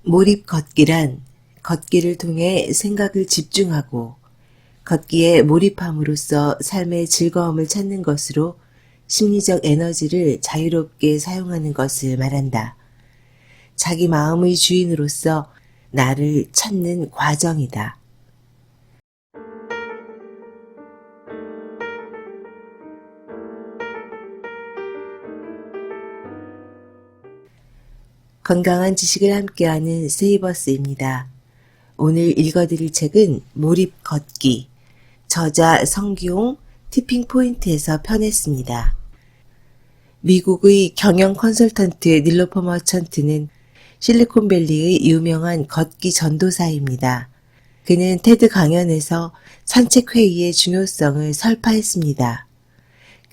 몰입 걷기란 걷기를 통해 생각을 집중하고 걷기에 몰입함으로써 삶의 즐거움을 찾는 것으로 심리적 에너지를 자유롭게 사용하는 것을 말한다. 자기 마음의 주인으로서 나를 찾는 과정이다. 건강한 지식을 함께하는 세이버스입니다. 오늘 읽어드릴 책은 몰입 걷기, 저자 성기용, 티핑포인트에서 펴냈습니다. 미국의 경영 컨설턴트 닐로퍼 머천트는 실리콘밸리의 유명한 걷기 전도사입니다. 그는 테드 강연에서 산책회의의 중요성을 설파했습니다.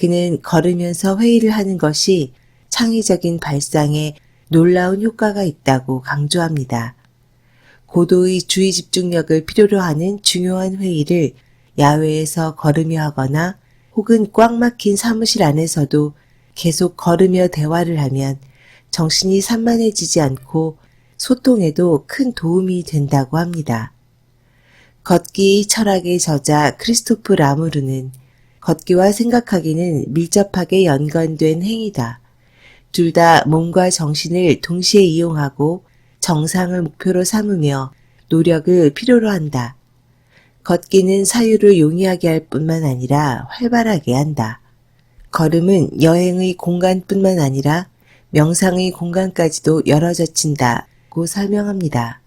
그는 걸으면서 회의를 하는 것이 창의적인 발상에 놀라운 효과가 있다고 강조합니다. 고도의 주의 집중력을 필요로 하는 중요한 회의를 야외에서 걸으며 하거나 혹은 꽉 막힌 사무실 안에서도 계속 걸으며 대화를 하면 정신이 산만해지지 않고 소통에도 큰 도움이 된다고 합니다. 걷기 철학의 저자 크리스토프 라무르는 걷기와 생각하기는 밀접하게 연관된 행위다. 둘 다 몸과 정신을 동시에 이용하고 정상을 목표로 삼으며 노력을 필요로 한다. 걷기는 사유를 용이하게 할 뿐만 아니라 활발하게 한다. 걸음은 여행의 공간뿐만 아니라 명상의 공간까지도 열어젖힌다고 설명합니다.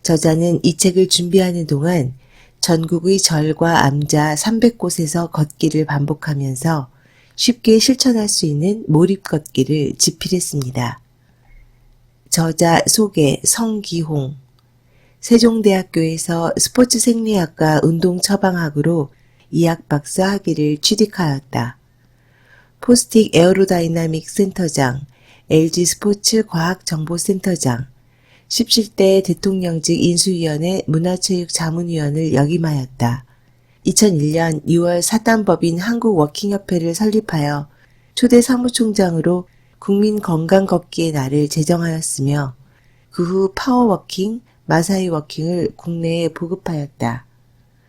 저자는 이 책을 준비하는 동안 전국의 절과 암자 300곳에서 걷기를 반복하면서 쉽게 실천할 수 있는 몰입 걷기를 집필했습니다. 저자 소개 성기홍, 세종대학교에서 스포츠 생리학과 운동 처방학으로 이학 박사 학위를 취득하였다. 포스틱 에어로다이나믹 센터장, LG 스포츠 과학정보센터장, 17대 대통령직 인수위원회 문화체육자문위원을 역임하였다. 2001년 6월 사단법인 한국워킹협회를 설립하여 초대 사무총장으로 국민건강걷기의 날을 제정하였으며 그 후 파워워킹, 마사이워킹을 국내에 보급하였다.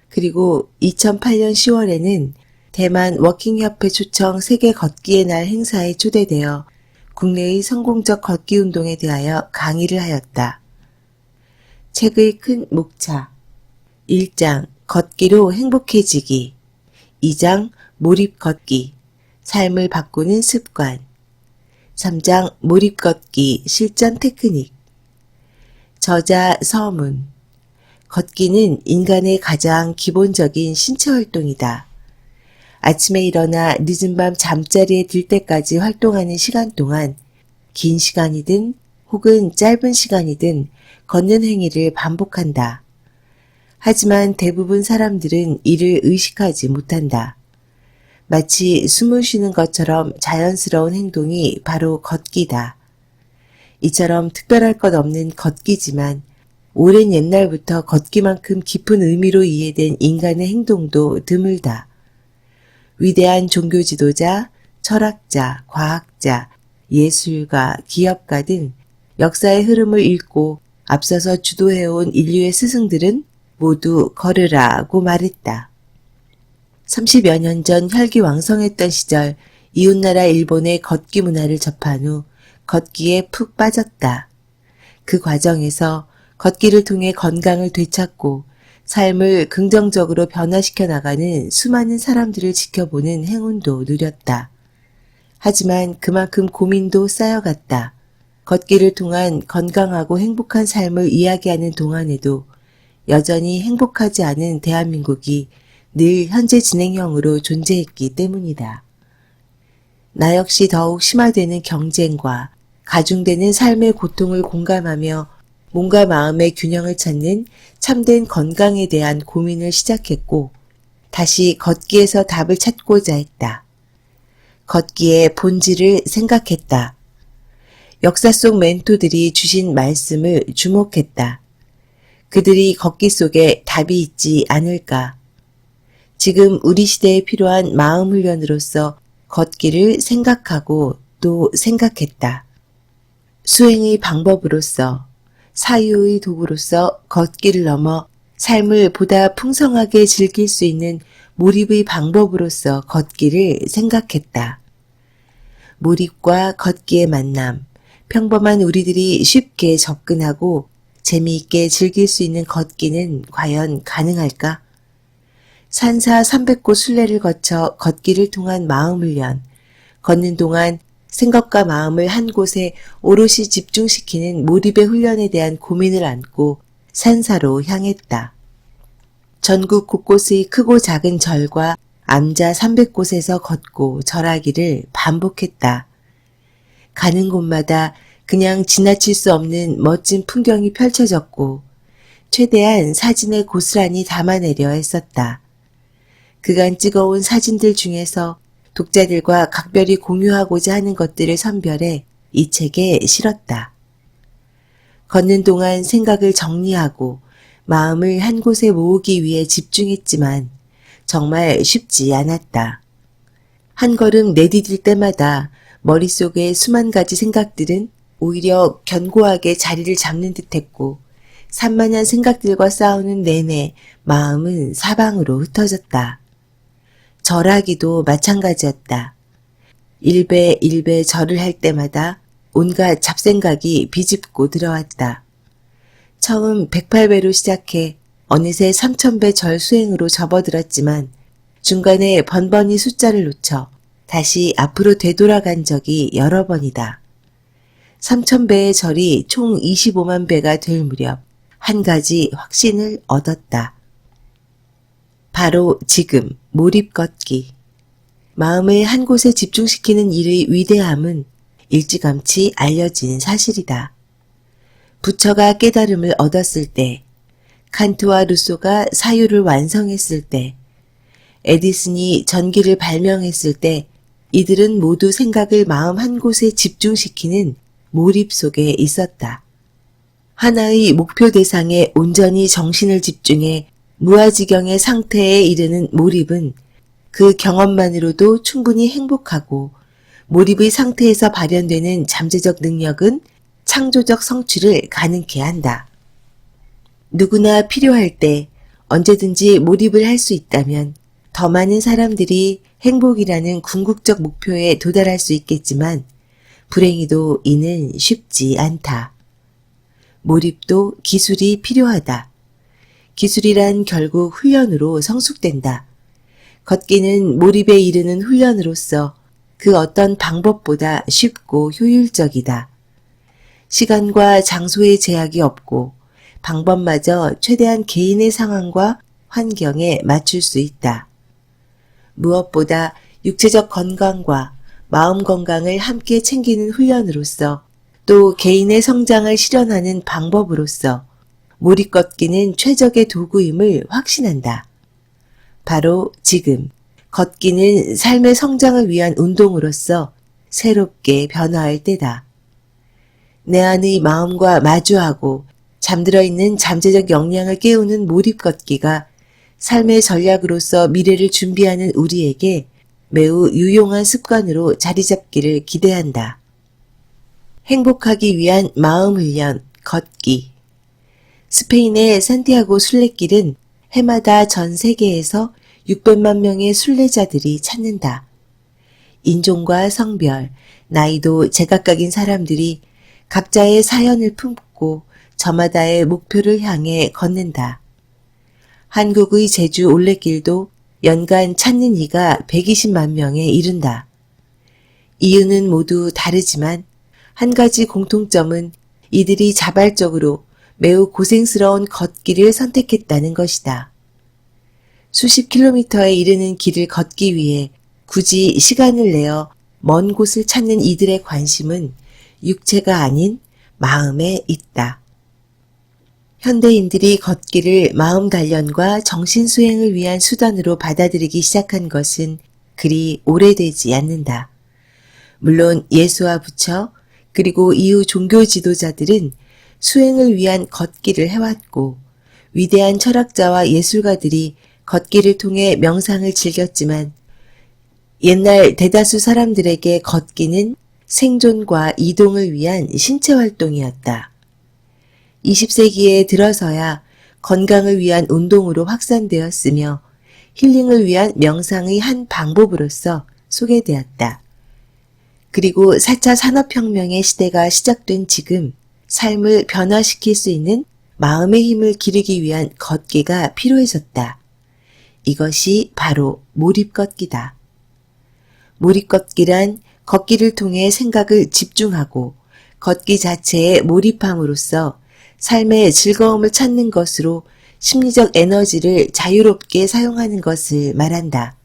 그리고 2008년 10월에는 대만 워킹협회 초청 세계 걷기의 날 행사에 초대되어 국내의 성공적 걷기 운동에 대하여 강의를 하였다. 책의 큰 목차 1장 걷기로 행복해지기 2장 몰입 걷기 삶을 바꾸는 습관 3장 몰입 걷기 실전 테크닉 저자 서문 걷기는 인간의 가장 기본적인 신체 활동이다. 아침에 일어나 늦은 밤 잠자리에 들 때까지 활동하는 시간 동안 긴 시간이든 혹은 짧은 시간이든 걷는 행위를 반복한다. 하지만 대부분 사람들은 이를 의식하지 못한다. 마치 숨을 쉬는 것처럼 자연스러운 행동이 바로 걷기다. 이처럼 특별할 것 없는 걷기지만 오랜 옛날부터 걷기만큼 깊은 의미로 이해된 인간의 행동도 드물다. 위대한 종교 지도자, 철학자, 과학자, 예술가, 기업가 등 역사의 흐름을 읽고 앞서서 주도해온 인류의 스승들은 모두 걸으라고 말했다. 30여 년 전 혈기왕성했던 시절 이웃나라 일본의 걷기 문화를 접한 후 걷기에 푹 빠졌다. 그 과정에서 걷기를 통해 건강을 되찾고 삶을 긍정적으로 변화시켜 나가는 수많은 사람들을 지켜보는 행운도 누렸다. 하지만 그만큼 고민도 쌓여갔다. 걷기를 통한 건강하고 행복한 삶을 이야기하는 동안에도 여전히 행복하지 않은 대한민국이 늘 현재 진행형으로 존재했기 때문이다. 나 역시 더욱 심화되는 경쟁과 가중되는 삶의 고통을 공감하며 몸과 마음의 균형을 찾는 참된 건강에 대한 고민을 시작했고 다시 걷기에서 답을 찾고자 했다. 걷기의 본질을 생각했다. 역사 속 멘토들이 주신 말씀을 주목했다. 그들이 걷기 속에 답이 있지 않을까. 지금 우리 시대에 필요한 마음 훈련으로서 걷기를 생각하고 또 생각했다. 수행의 방법으로서 사유의 도구로서 걷기를 넘어 삶을 보다 풍성하게 즐길 수 있는 몰입의 방법으로서 걷기를 생각했다. 몰입과 걷기의 만남, 평범한 우리들이 쉽게 접근하고 재미있게 즐길 수 있는 걷기는 과연 가능할까? 산사 300곳 순례를 거쳐 걷기를 통한 마음훈련, 걷는 동안 생각과 마음을 한 곳에 오롯이 집중시키는 몰입의 훈련에 대한 고민을 안고 산사로 향했다. 전국 곳곳의 크고 작은 절과 암자 300곳에서 걷고 절하기를 반복했다. 가는 곳마다 그냥 지나칠 수 없는 멋진 풍경이 펼쳐졌고 최대한 사진에 고스란히 담아내려 했었다. 그간 찍어온 사진들 중에서 독자들과 각별히 공유하고자 하는 것들을 선별해 이 책에 실었다. 걷는 동안 생각을 정리하고 마음을 한 곳에 모으기 위해 집중했지만 정말 쉽지 않았다. 한 걸음 내디딜 때마다 머릿속의 수만 가지 생각들은 오히려 견고하게 자리를 잡는 듯했고 산만한 생각들과 싸우는 내내 마음은 사방으로 흩어졌다. 절하기도 마찬가지였다. 일배 절을 할 때마다 온갖 잡생각이 비집고 들어왔다. 처음 108배로 시작해 어느새 3000배 절 수행으로 접어들었지만 중간에 번번이 숫자를 놓쳐 다시 앞으로 되돌아간 적이 여러 번이다. 3000배의 절이 총 25만 배가 될 무렵 한 가지 확신을 얻었다. 바로 지금 몰입 걷기. 마음을 한 곳에 집중시키는 일의 위대함은 일찌감치 알려진 사실이다. 부처가 깨달음을 얻었을 때, 칸트와 루소가 사유를 완성했을 때, 에디슨이 전기를 발명했을 때 이들은 모두 생각을 마음 한 곳에 집중시키는 몰입 속에 있었다. 하나의 목표 대상에 온전히 정신을 집중해 무아지경의 상태에 이르는 몰입은 그 경험만으로도 충분히 행복하고 몰입의 상태에서 발현되는 잠재적 능력은 창조적 성취를 가능케 한다. 누구나 필요할 때 언제든지 몰입을 할 수 있다면 더 많은 사람들이 행복이라는 궁극적 목표에 도달할 수 있겠지만 불행히도 이는 쉽지 않다. 몰입도 기술이 필요하다. 기술이란 결국 훈련으로 성숙된다. 걷기는 몰입에 이르는 훈련으로서 그 어떤 방법보다 쉽고 효율적이다. 시간과 장소의 제약이 없고 방법마저 최대한 개인의 상황과 환경에 맞출 수 있다. 무엇보다 육체적 건강과 마음 건강을 함께 챙기는 훈련으로서 또 개인의 성장을 실현하는 방법으로서 몰입 걷기는 최적의 도구임을 확신한다. 바로 지금 걷기는 삶의 성장을 위한 운동으로서 새롭게 변화할 때다. 내 안의 마음과 마주하고 잠들어 있는 잠재적 역량을 깨우는 몰입 걷기가 삶의 전략으로서 미래를 준비하는 우리에게 매우 유용한 습관으로 자리 잡기를 기대한다. 행복하기 위한 마음 훈련, 걷기. 스페인의 산티아고 순례길은 해마다 전 세계에서 600만 명의 순례자들이 찾는다. 인종과 성별, 나이도 제각각인 사람들이 각자의 사연을 품고 저마다의 목표를 향해 걷는다. 한국의 제주 올레길도 연간 찾는 이가 120만 명에 이른다. 이유는 모두 다르지만 한 가지 공통점은 이들이 자발적으로 매우 고생스러운 걷기를 선택했다는 것이다. 수십 킬로미터에 이르는 길을 걷기 위해 굳이 시간을 내어 먼 곳을 찾는 이들의 관심은 육체가 아닌 마음에 있다. 현대인들이 걷기를 마음 단련과 정신 수행을 위한 수단으로 받아들이기 시작한 것은 그리 오래되지 않는다. 물론 예수와 부처 그리고 이후 종교 지도자들은 수행을 위한 걷기를 해왔고 위대한 철학자와 예술가들이 걷기를 통해 명상을 즐겼지만 옛날 대다수 사람들에게 걷기는 생존과 이동을 위한 신체 활동이었다. 20세기에 들어서야 건강을 위한 운동으로 확산되었으며 힐링을 위한 명상의 한 방법으로서 소개되었다. 그리고 4차 산업혁명의 시대가 시작된 지금 삶을 변화시킬 수 있는 마음의 힘을 기르기 위한 걷기가 필요해졌다. 이것이 바로 몰입걷기다. 몰입걷기란 걷기를 통해 생각을 집중하고 걷기 자체에 몰입함으로써 삶의 즐거움을 찾는 것으로 심리적 에너지를 자유롭게 사용하는 것을 말한다.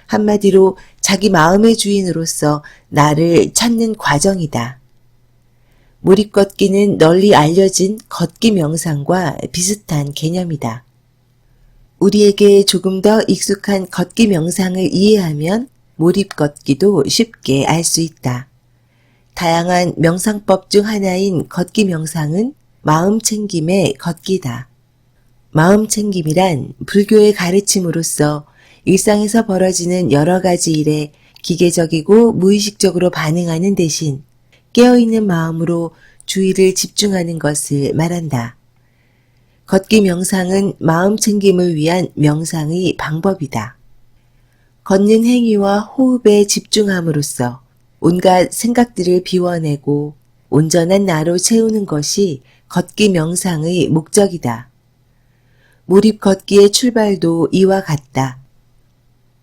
한마디로 자기 마음의 주인으로서 나를 찾는 과정이다. 몰입걷기는 널리 알려진 걷기 명상과 비슷한 개념이다. 우리에게 조금 더 익숙한 걷기 명상을 이해하면 몰입걷기도 쉽게 알 수 있다. 다양한 명상법 중 하나인 걷기 명상은 마음챙김의 걷기다. 마음챙김이란 불교의 가르침으로서 일상에서 벌어지는 여러 가지 일에 기계적이고 무의식적으로 반응하는 대신 깨어있는 마음으로 주의를 집중하는 것을 말한다. 걷기 명상은 마음챙김을 위한 명상의 방법이다. 걷는 행위와 호흡에 집중함으로써 온갖 생각들을 비워내고 온전한 나로 채우는 것이 걷기 명상의 목적이다. 몰입 걷기의 출발도 이와 같다.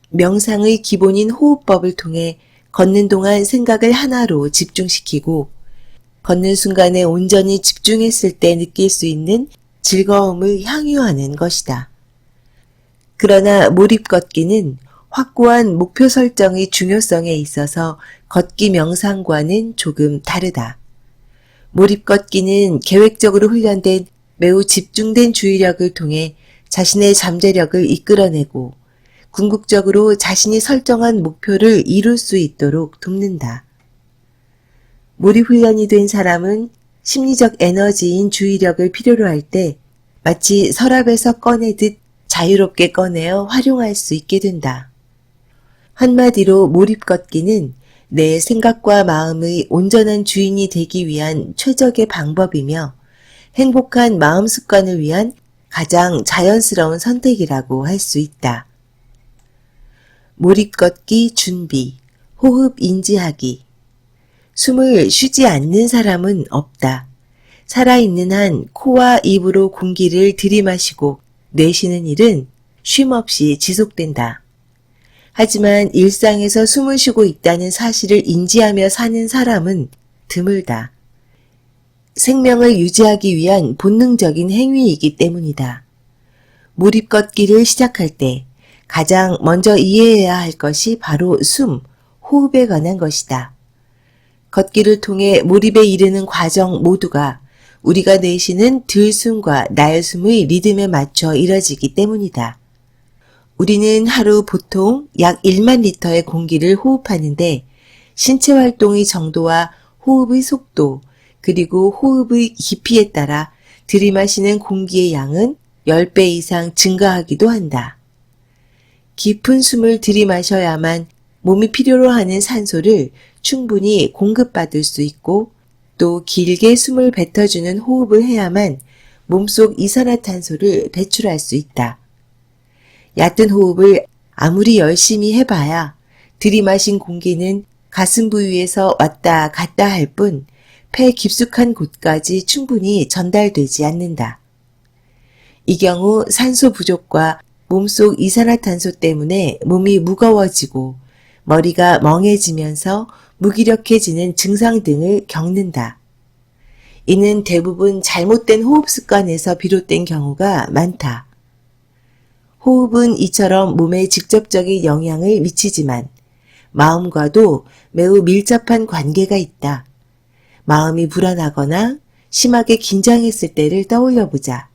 명상의 기본인 호흡법을 통해 걷는 동안 생각을 하나로 집중시키고 걷는 순간에 온전히 집중했을 때 느낄 수 있는 즐거움을 향유하는 것이다. 그러나 몰입 걷기는 확고한 목표 설정의 중요성에 있어서 걷기 명상과는 조금 다르다. 몰입 걷기는 계획적으로 훈련된 매우 집중된 주의력을 통해 자신의 잠재력을 이끌어내고 궁극적으로 자신이 설정한 목표를 이룰 수 있도록 돕는다. 몰입 훈련이 된 사람은 심리적 에너지인 주의력을 필요로 할 때 마치 서랍에서 꺼내듯 자유롭게 꺼내어 활용할 수 있게 된다. 한마디로 몰입 걷기는 내 생각과 마음의 온전한 주인이 되기 위한 최적의 방법이며 행복한 마음 습관을 위한 가장 자연스러운 선택이라고 할 수 있다. 몰입 걷기 준비, 호흡 인지하기. 숨을 쉬지 않는 사람은 없다. 살아있는 한 코와 입으로 공기를 들이마시고 내쉬는 일은 쉼없이 지속된다. 하지만 일상에서 숨을 쉬고 있다는 사실을 인지하며 사는 사람은 드물다. 생명을 유지하기 위한 본능적인 행위이기 때문이다. 몰입 걷기를 시작할 때 가장 먼저 이해해야 할 것이 바로 숨, 호흡에 관한 것이다. 걷기를 통해 몰입에 이르는 과정 모두가 우리가 내쉬는 들숨과 날숨의 리듬에 맞춰 이뤄지기 때문이다. 우리는 하루 보통 약 1만 리터의 공기를 호흡하는데 신체 활동의 정도와 호흡의 속도 그리고 호흡의 깊이에 따라 들이마시는 공기의 양은 10배 이상 증가하기도 한다. 깊은 숨을 들이마셔야만 몸이 필요로 하는 산소를 충분히 공급받을 수 있고 또 길게 숨을 뱉어주는 호흡을 해야만 몸속 이산화탄소를 배출할 수 있다. 얕은 호흡을 아무리 열심히 해봐야 들이마신 공기는 가슴 부위에서 왔다 갔다 할 뿐 폐 깊숙한 곳까지 충분히 전달되지 않는다. 이 경우 산소 부족과 몸속 이산화탄소 때문에 몸이 무거워지고 머리가 멍해지면서 무기력해지는 증상 등을 겪는다. 이는 대부분 잘못된 호흡 습관에서 비롯된 경우가 많다. 호흡은 이처럼 몸에 직접적인 영향을 미치지만 마음과도 매우 밀접한 관계가 있다. 마음이 불안하거나 심하게 긴장했을 때를 떠올려 보자.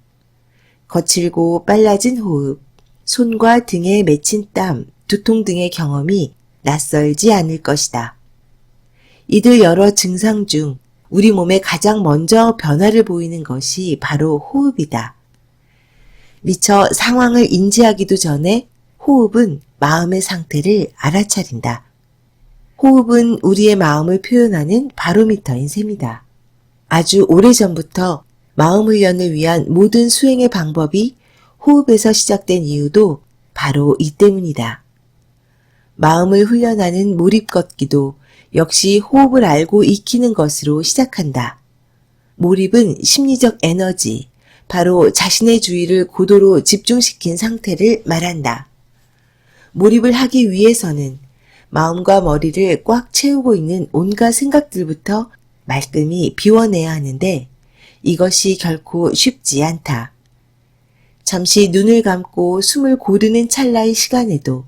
거칠고 빨라진 호흡, 손과 등에 맺힌 땀, 두통 등의 경험이 낯설지 않을 것이다. 이들 여러 증상 중 우리 몸에 가장 먼저 변화를 보이는 것이 바로 호흡이다. 미처 상황을 인지하기도 전에 호흡은 마음의 상태를 알아차린다. 호흡은 우리의 마음을 표현하는 바로미터인 셈이다. 아주 오래전부터 마음 훈련을 위한 모든 수행의 방법이 호흡에서 시작된 이유도 바로 이 때문이다. 마음을 훈련하는 몰입 걷기도 역시 호흡을 알고 익히는 것으로 시작한다. 몰입은 심리적 에너지, 바로 자신의 주의를 고도로 집중시킨 상태를 말한다. 몰입을 하기 위해서는 마음과 머리를 꽉 채우고 있는 온갖 생각들부터 말끔히 비워내야 하는데 이것이 결코 쉽지 않다. 잠시 눈을 감고 숨을 고르는 찰나의 시간에도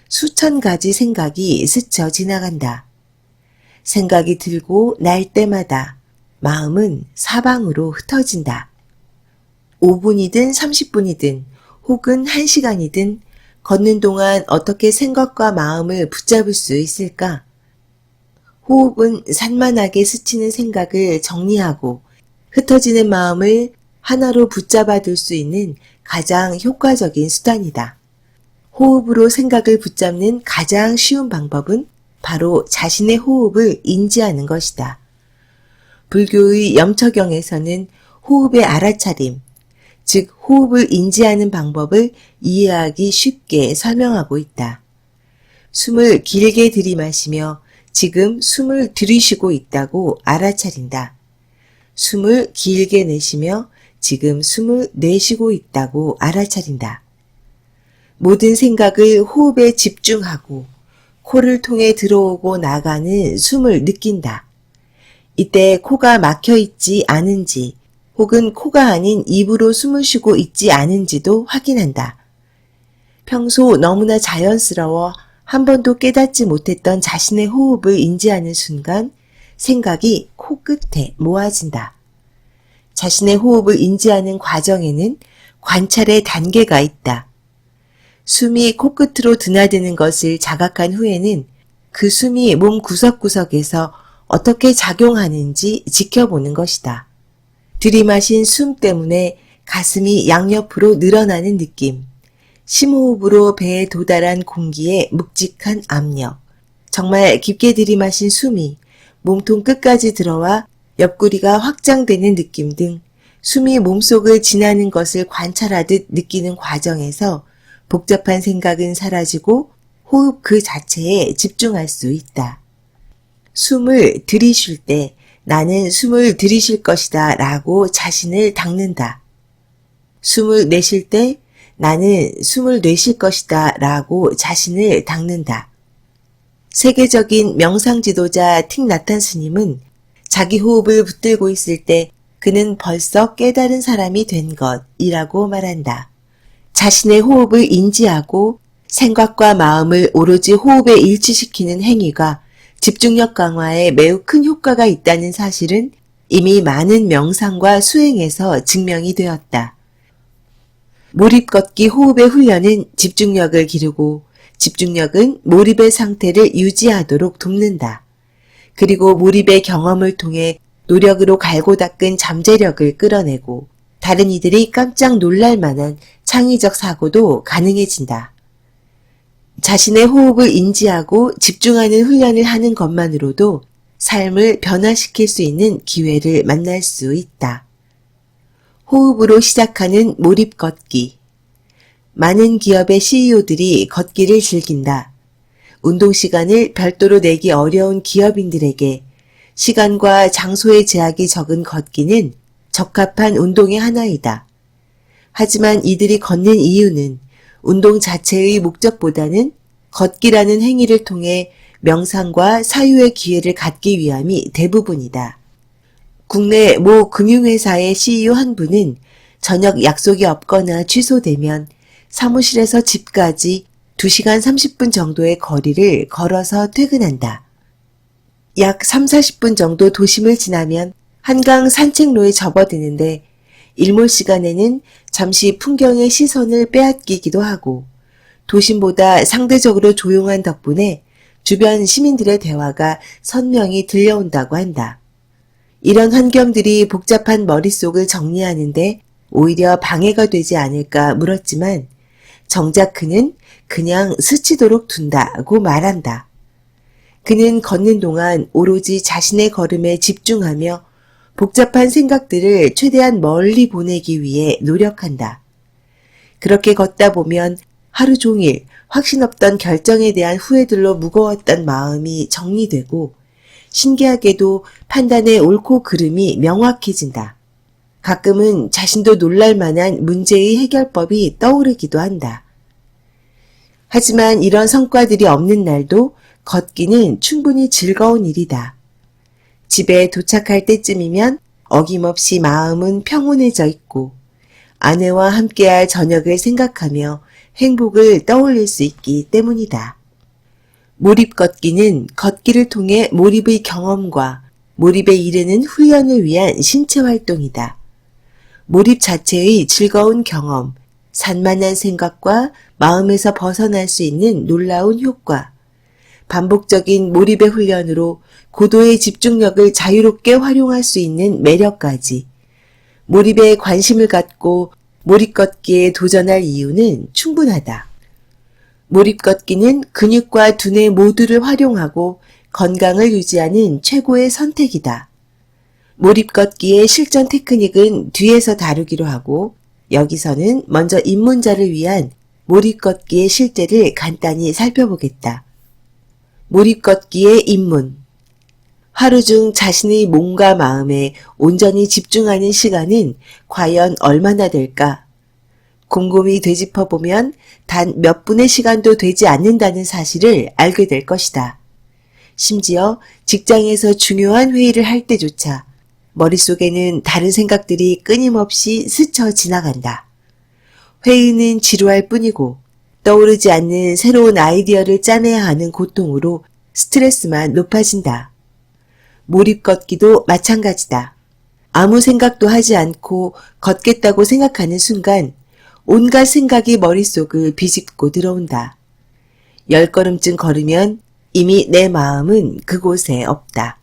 수천 가지 생각이 스쳐 지나간다. 생각이 들고 날 때마다 마음은 사방으로 흩어진다. 5분이든 30분이든 혹은 1시간이든 걷는 동안 어떻게 생각과 마음을 붙잡을 수 있을까? 호흡은 산만하게 스치는 생각을 정리하고 흩어지는 마음을 하나로 붙잡아 둘 수 있는 가장 효과적인 수단이다. 호흡으로 생각을 붙잡는 가장 쉬운 방법은 바로 자신의 호흡을 인지하는 것이다. 불교의 염처경에서는 호흡의 알아차림, 즉 호흡을 인지하는 방법을 이해하기 쉽게 설명하고 있다. 숨을 길게 들이마시며 지금 숨을 들이쉬고 있다고 알아차린다. 숨을 길게 내쉬며 지금 숨을 내쉬고 있다고 알아차린다. 모든 생각을 호흡에 집중하고 코를 통해 들어오고 나가는 숨을 느낀다. 이때 코가 막혀 있지 않은지 혹은 코가 아닌 입으로 숨을 쉬고 있지 않은지도 확인한다. 평소 너무나 자연스러워 한 번도 깨닫지 못했던 자신의 호흡을 인지하는 순간 생각이 코끝에 모아진다. 자신의 호흡을 인지하는 과정에는 관찰의 단계가 있다. 숨이 코끝으로 드나드는 것을 자각한 후에는 그 숨이 몸 구석구석에서 어떻게 작용하는지 지켜보는 것이다. 들이마신 숨 때문에 가슴이 양옆으로 늘어나는 느낌, 심호흡으로 배에 도달한 공기의 묵직한 압력, 정말 깊게 들이마신 숨이 몸통 끝까지 들어와 옆구리가 확장되는 느낌 등 숨이 몸속을 지나는 것을 관찰하듯 느끼는 과정에서 복잡한 생각은 사라지고 호흡 그 자체에 집중할 수 있다. 숨을 들이쉴 때 나는 숨을 들이쉴 것이다 라고 자신을 닦는다. 숨을 내쉴 때 나는 숨을 내쉴 것이다 라고 자신을 닦는다. 세계적인 명상 지도자 틱 나탄 스님은 자기 호흡을 붙들고 있을 때 그는 벌써 깨달은 사람이 된 것이라고 말한다. 자신의 호흡을 인지하고 생각과 마음을 오로지 호흡에 일치시키는 행위가 집중력 강화에 매우 큰 효과가 있다는 사실은 이미 많은 명상과 수행에서 증명이 되었다. 몰입 걷기 호흡의 훈련은 집중력을 기르고 집중력은 몰입의 상태를 유지하도록 돕는다. 그리고 몰입의 경험을 통해 노력으로 갈고 닦은 잠재력을 끌어내고 다른 이들이 깜짝 놀랄 만한 창의적 사고도 가능해진다. 자신의 호흡을 인지하고 집중하는 훈련을 하는 것만으로도 삶을 변화시킬 수 있는 기회를 만날 수 있다. 호흡으로 시작하는 몰입 걷기. 많은 기업의 CEO들이 걷기를 즐긴다. 운동 시간을 별도로 내기 어려운 기업인들에게 시간과 장소의 제약이 적은 걷기는 적합한 운동의 하나이다. 하지만 이들이 걷는 이유는 운동 자체의 목적보다는 걷기라는 행위를 통해 명상과 사유의 기회를 갖기 위함이 대부분이다. 국내 모 금융회사의 CEO 한 분은 저녁 약속이 없거나 취소되면 사무실에서 집까지 2시간 30분 정도의 거리를 걸어서 퇴근한다. 약 30-40분 정도 도심을 지나면 한강 산책로에 접어드는데 일몰 시간에는 잠시 풍경의 시선을 빼앗기기도 하고 도심보다 상대적으로 조용한 덕분에 주변 시민들의 대화가 선명히 들려온다고 한다. 이런 환경들이 복잡한 머릿속을 정리하는데 오히려 방해가 되지 않을까 물었지만 정작 그는 그냥 스치도록 둔다고 말한다. 그는 걷는 동안 오로지 자신의 걸음에 집중하며 복잡한 생각들을 최대한 멀리 보내기 위해 노력한다. 그렇게 걷다 보면 하루 종일 확신 없던 결정에 대한 후회들로 무거웠던 마음이 정리되고 신기하게도 판단의 옳고 그름이 명확해진다. 가끔은 자신도 놀랄 만한 문제의 해결법이 떠오르기도 한다. 하지만 이런 성과들이 없는 날도 걷기는 충분히 즐거운 일이다. 집에 도착할 때쯤이면 어김없이 마음은 평온해져 있고 아내와 함께할 저녁을 생각하며 행복을 떠올릴 수 있기 때문이다. 몰입 걷기는 걷기를 통해 몰입의 경험과 몰입에 이르는 훈련을 위한 신체 활동이다. 몰입 자체의 즐거운 경험, 산만한 생각과 마음에서 벗어날 수 있는 놀라운 효과, 반복적인 몰입의 훈련으로 고도의 집중력을 자유롭게 활용할 수 있는 매력까지 몰입에 관심을 갖고 몰입 걷기에 도전할 이유는 충분하다. 몰입 걷기는 근육과 두뇌 모두를 활용하고 건강을 유지하는 최고의 선택이다. 몰입 걷기의 실전 테크닉은 뒤에서 다루기로 하고 여기서는 먼저 입문자를 위한 몰입 걷기의 실제를 간단히 살펴보겠다. 몰입 걷기의 입문. 하루 중 자신의 몸과 마음에 온전히 집중하는 시간은 과연 얼마나 될까? 곰곰이 되짚어보면 단 몇 분의 시간도 되지 않는다는 사실을 알게 될 것이다. 심지어 직장에서 중요한 회의를 할 때조차 머릿속에는 다른 생각들이 끊임없이 스쳐 지나간다. 회의는 지루할 뿐이고 떠오르지 않는 새로운 아이디어를 짜내야 하는 고통으로 스트레스만 높아진다. 몰입 걷기도 마찬가지다. 아무 생각도 하지 않고 걷겠다고 생각하는 순간 온갖 생각이 머릿속을 비집고 들어온다. 10걸음쯤 걸으면 이미 내 마음은 그곳에 없다.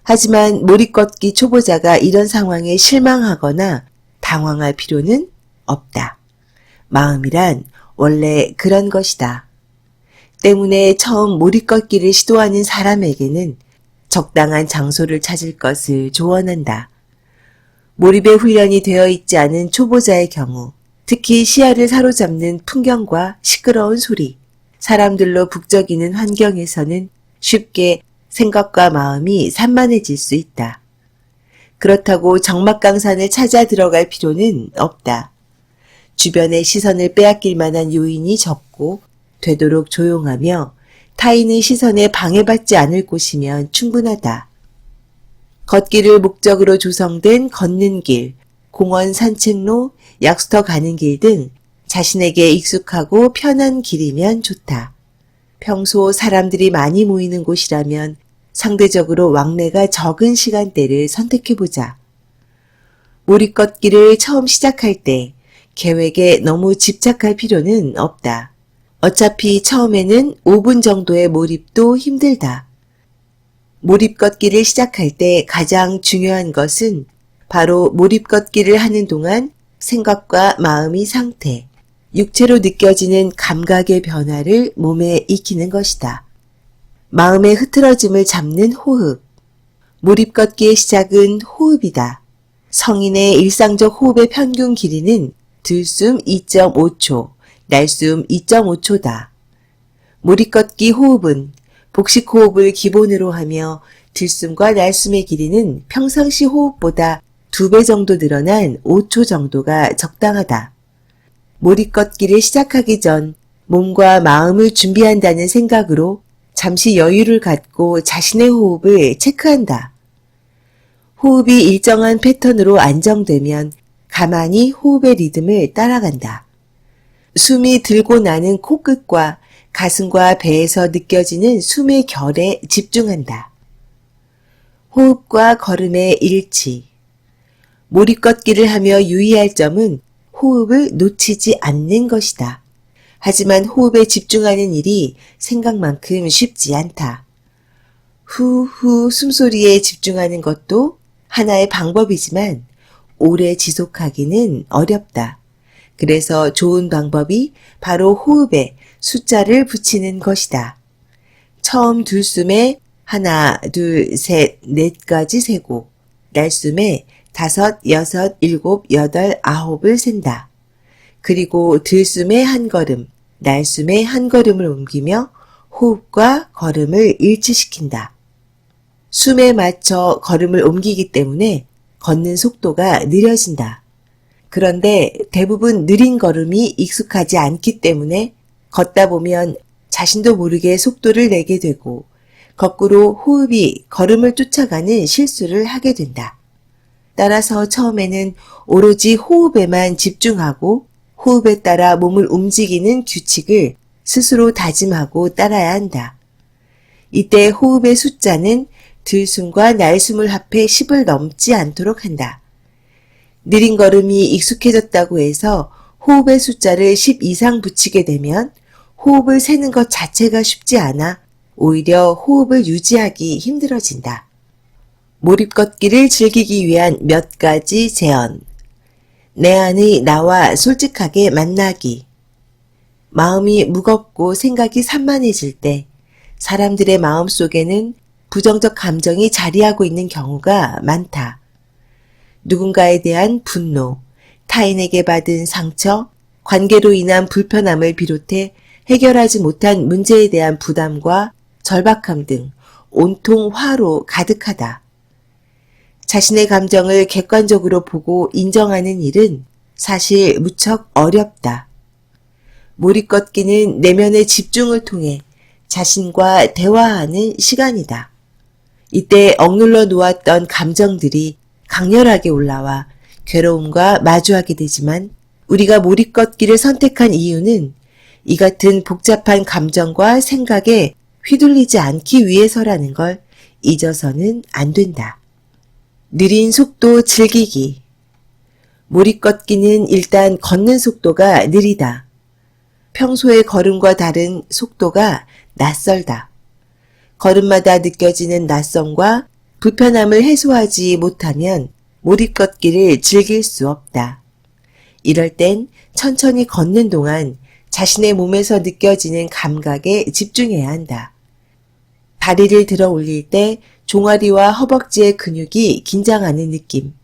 하지만 몰입 걷기 초보자가 이런 상황에 실망하거나 당황할 필요는 없다. 마음이란 원래 그런 것이다. 때문에 처음 몰입 걷기를 시도하는 사람에게는 적당한 장소를 찾을 것을 조언한다. 몰입의 훈련이 되어 있지 않은 초보자의 경우 특히 시야를 사로잡는 풍경과 시끄러운 소리, 사람들로 북적이는 환경에서는 쉽게 생각과 마음이 산만해질 수 있다. 그렇다고 적막강산을 찾아 들어갈 필요는 없다. 주변의 시선을 빼앗길 만한 요인이 적고 되도록 조용하며 타인의 시선에 방해받지 않을 곳이면 충분하다. 걷기를 목적으로 조성된 걷는 길, 공원 산책로, 약수터 가는 길 등 자신에게 익숙하고 편한 길이면 좋다. 평소 사람들이 많이 모이는 곳이라면 상대적으로 왕래가 적은 시간대를 선택해보자. 몰입 걷기를 처음 시작할 때 계획에 너무 집착할 필요는 없다. 어차피 처음에는 5분 정도의 몰입도 힘들다. 몰입 걷기를 시작할 때 가장 중요한 것은 바로 몰입 걷기를 하는 동안 생각과 마음의 상태, 육체로 느껴지는 감각의 변화를 몸에 익히는 것이다. 마음의 흐트러짐을 잡는 호흡. 몰입 걷기의 시작은 호흡이다. 성인의 일상적 호흡의 평균 길이는 들숨 2.5초, 날숨 2.5초다. 몰입 걷기 호흡은 복식 호흡을 기본으로 하며 들숨과 날숨의 길이는 평상시 호흡보다 2배 정도 늘어난 5초 정도가 적당하다. 몰입 걷기를 시작하기 전 몸과 마음을 준비한다는 생각으로 잠시 여유를 갖고 자신의 호흡을 체크한다. 호흡이 일정한 패턴으로 안정되면 가만히 호흡의 리듬을 따라간다. 숨이 들고 나는 코끝과 가슴과 배에서 느껴지는 숨의 결에 집중한다. 호흡과 걸음의 일치. 몰입 걷기를 하며 유의할 점은 호흡을 놓치지 않는 것이다. 하지만 호흡에 집중하는 일이 생각만큼 쉽지 않다. 후후 숨소리에 집중하는 것도 하나의 방법이지만 오래 지속하기는 어렵다. 그래서 좋은 방법이 바로 호흡에 숫자를 붙이는 것이다. 처음 들숨에 하나, 둘, 셋, 넷까지 세고 날숨에 5, 6, 7, 8, 9을 센다. 그리고 들숨에 한 걸음, 날숨에 한 걸음을 옮기며 호흡과 걸음을 일치시킨다. 숨에 맞춰 걸음을 옮기기 때문에 걷는 속도가 느려진다. 그런데 대부분 느린 걸음이 익숙하지 않기 때문에 걷다 보면 자신도 모르게 속도를 내게 되고 거꾸로 호흡이 걸음을 쫓아가는 실수를 하게 된다. 따라서 처음에는 오로지 호흡에만 집중하고 호흡에 따라 몸을 움직이는 규칙을 스스로 다짐하고 따라야 한다. 이때 호흡의 숫자는 들숨과 날숨을 합해 10을 넘지 않도록 한다. 느린 걸음이 익숙해졌다고 해서 호흡의 숫자를 10 이상 붙이게 되면 호흡을 세는 것 자체가 쉽지 않아 오히려 호흡을 유지하기 힘들어진다. 몰입 걷기를 즐기기 위한 몇 가지 제언. 내 안의 나와 솔직하게 만나기. 마음이 무겁고 생각이 산만해질 때 사람들의 마음 속에는 부정적 감정이 자리하고 있는 경우가 많다. 누군가에 대한 분노, 타인에게 받은 상처, 관계로 인한 불편함을 비롯해 해결하지 못한 문제에 대한 부담과 절박함 등 온통 화로 가득하다. 자신의 감정을 객관적으로 보고 인정하는 일은 사실 무척 어렵다. 몰입 걷기는 내면의 집중을 통해 자신과 대화하는 시간이다. 이때 억눌러 놓았던 감정들이 강렬하게 올라와 괴로움과 마주하게 되지만 우리가 몰입 걷기를 선택한 이유는 이 같은 복잡한 감정과 생각에 휘둘리지 않기 위해서라는 걸 잊어서는 안 된다. 느린 속도 즐기기. 몰입 걷기는 일단 걷는 속도가 느리다. 평소의 걸음과 다른 속도가 낯설다. 걸음마다 느껴지는 낯섦과 불편함을 해소하지 못하면 몰입 걷기를 즐길 수 없다. 이럴 땐 천천히 걷는 동안 자신의 몸에서 느껴지는 감각에 집중해야 한다. 다리를 들어 올릴 때 종아리와 허벅지의 근육이 긴장하는 느낌.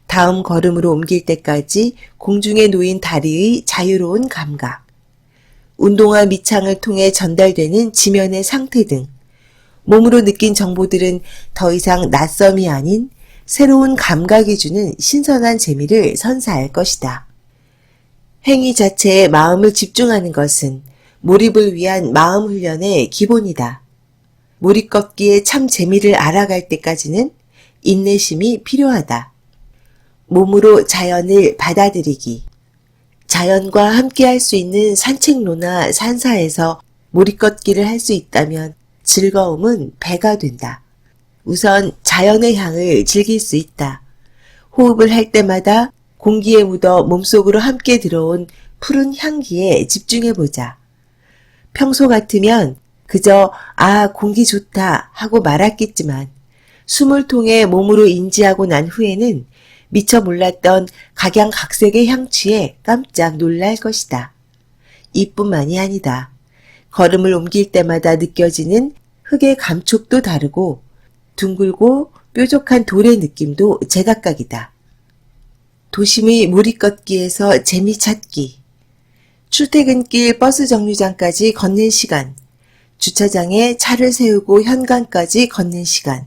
다음 걸음으로 옮길 때까지 공중에 놓인 다리의 자유로운 감각. 운동화 밑창을 통해 전달되는 지면의 상태 등 몸으로 느낀 정보들은 더 이상 낯섦이 아닌 새로운 감각이 주는 신선한 재미를 선사할 것이다. 행위 자체에 마음을 집중하는 것은 몰입을 위한 마음 훈련의 기본이다. 몰입 걷기의 참 재미를 알아갈 때까지는 인내심이 필요하다. 몸으로 자연을 받아들이기. 자연과 함께 할 수 있는 산책로나 산사에서 몰입 걷기를 할 수 있다면 즐거움은 배가 된다. 우선 자연의 향을 즐길 수 있다. 호흡을 할 때마다 공기에 묻어 몸속으로 함께 들어온 푸른 향기에 집중해보자. 평소 같으면 그저 공기 좋다 하고 말았겠지만 숨을 통해 몸으로 인지하고 난 후에는 미처 몰랐던 각양각색의 향취에 깜짝 놀랄 것이다. 이뿐만이 아니다. 걸음을 옮길 때마다 느껴지는 흙의 감촉도 다르고 둥글고 뾰족한 돌의 느낌도 제각각이다. 도심의 몰입 걷기에서 재미 찾기. 출퇴근길 버스 정류장까지 걷는 시간. 주차장에 차를 세우고 현관까지 걷는 시간.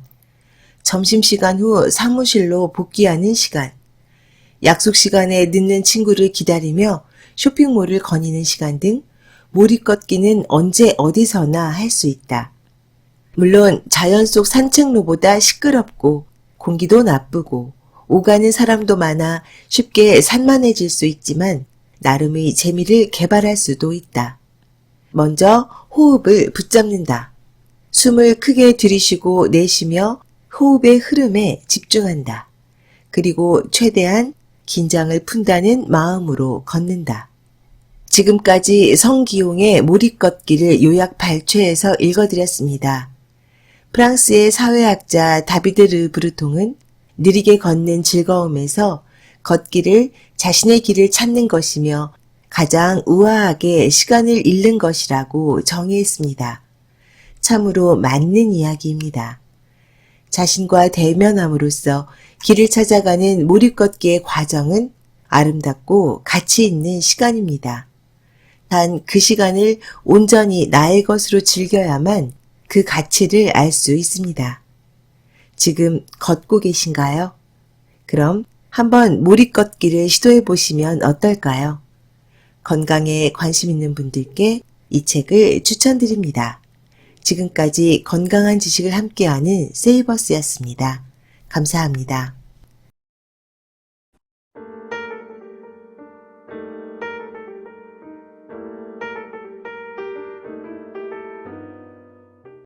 점심시간 후 사무실로 복귀하는 시간. 약속 시간에 늦는 친구를 기다리며 쇼핑몰을 거니는 시간 등 몰입 걷기는 언제 어디서나 할 수 있다. 물론 자연 속 산책로보다 시끄럽고 공기도 나쁘고 오가는 사람도 많아 쉽게 산만해질 수 있지만 나름의 재미를 개발할 수도 있다. 먼저 호흡을 붙잡는다. 숨을 크게 들이쉬고 내쉬며 호흡의 흐름에 집중한다. 그리고 최대한 긴장을 푼다는 마음으로 걷는다. 지금까지 성기용의 몰입 걷기를 요약 발췌해서 읽어드렸습니다. 프랑스의 사회학자 다비드 르브르통은 느리게 걷는 즐거움에서 걷기를 자신의 길을 찾는 것이며 가장 우아하게 시간을 잃는 것이라고 정의했습니다. 참으로 맞는 이야기입니다. 자신과 대면함으로써 길을 찾아가는 몰입걷기의 과정은 아름답고 가치 있는 시간입니다. 단 그 시간을 온전히 나의 것으로 즐겨야만 그 가치를 알 수 있습니다. 지금 걷고 계신가요? 그럼 한번 몰입걷기를 시도해 보시면 어떨까요? 건강에 관심 있는 분들께 이 책을 추천드립니다. 지금까지 건강한 지식을 함께하는 세이버스였습니다. 감사합니다.